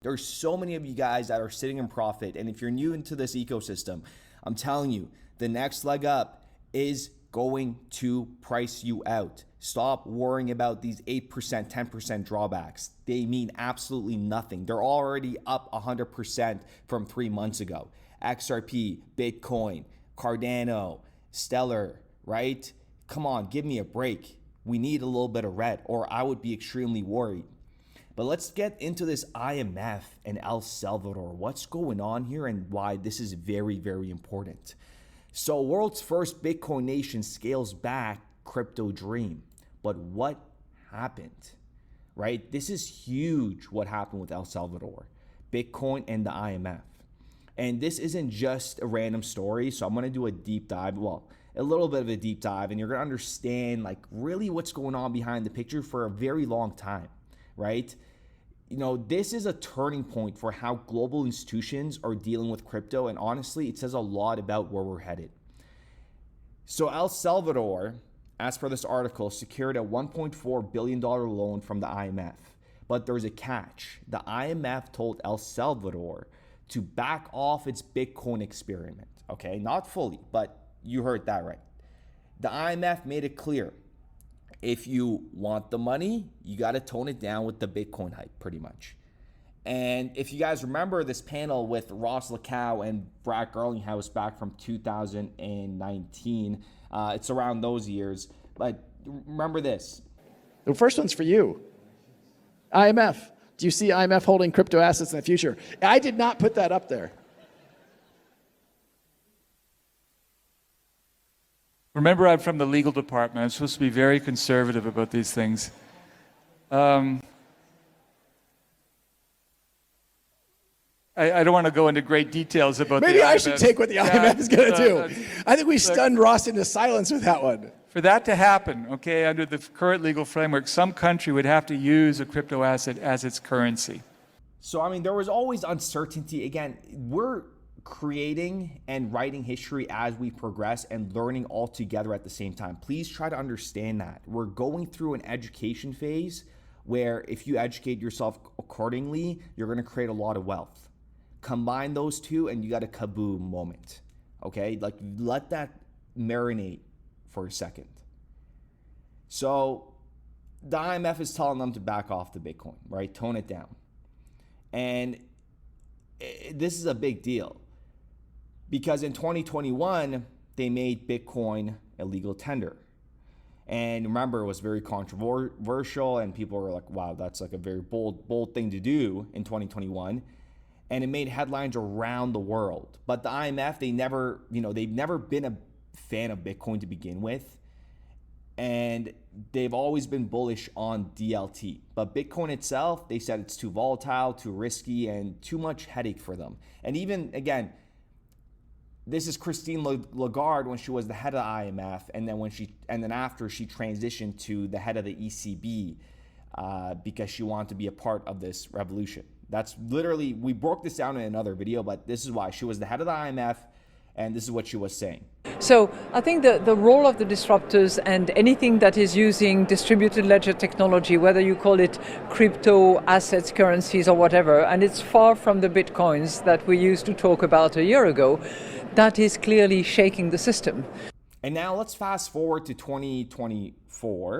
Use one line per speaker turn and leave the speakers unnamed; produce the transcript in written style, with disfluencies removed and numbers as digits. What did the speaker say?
There's so many of you guys that are sitting in profit. And if you're new into this ecosystem, I'm telling you, the next leg up is going to price you out. Stop worrying about these 8%, 10% drawbacks. They mean absolutely nothing. They're already up 100% from 3 months ago. XRP, Bitcoin, Cardano, Stellar, right? Come on, give me a break. We need a little bit of red, or I would be extremely worried. But let's get into this IMF and El Salvador. What's going on here and why this is very, very important. So world's first Bitcoin nation scales back crypto dream. But what happened, right? This is huge what happened with El Salvador, Bitcoin and the IMF. And this isn't just a random story. So I'm going to do a deep dive. Well, a little bit of a deep dive, and you're going to understand like really what's going on behind the picture for a very long time, right? You know, this is a turning point for how global institutions are dealing with crypto. And honestly, it says a lot about where we're headed. So El Salvador, as per this article, secured a $1.4 billion loan from the IMF. But there's a catch. The IMF told El Salvador to back off its Bitcoin experiment. Okay, not fully, but you heard that right. The IMF made it clear, if you want the money, you got to tone it down with the Bitcoin hype, pretty much. And if you guys remember this panel with Ross Lacow and Brad Garlinghouse back from 2019, it's around those years. But remember this.
The first one's for you. IMF. Do you see IMF holding crypto assets in the future? I did not put that up there.
Remember, I'm from the legal department. I'm supposed to be very conservative about these things. I don't want to go into great details about
Maybe
the
I
IMF.
should take what the IMF is going to do. I think we stunned Ross into silence with that one.
For that to happen, okay, under the current legal framework, some country would have to use a crypto asset as its currency.
So, I mean, there was always uncertainty. Again, we're creating and writing history as we progress and learning all together at the same time. Please try to understand that. We're going through an education phase where if you educate yourself accordingly, you're going to create a lot of wealth. Combine those two and you got a kaboom moment, okay? Like let that marinate for a second. So the IMF is telling them to back off the Bitcoin, right? Tone it down. And this is a big deal because in 2021, they made Bitcoin a legal tender. And remember, it was very controversial and people were like, wow, that's like a very bold thing to do in 2021. And it made headlines around the world. But the IMF, they've never been a fan of Bitcoin to begin with. And they've always been bullish on DLT. But Bitcoin itself, they said it's too volatile, too risky, and too much headache for them. And even, again, this is Christine Lagarde when she was the head of the IMF, and then after she transitioned to the head of the ECB because she wanted to be a part of this revolution. That's literally, we broke this down in another video, but this is why. She was the head of the IMF, and this is what she was saying.
So I think the role of the disruptors and anything that is using distributed ledger technology, whether you call it crypto assets, currencies or whatever, and it's far from the bitcoins that we used to talk about a year ago, that is clearly shaking the system.
And now let's fast forward to 2024.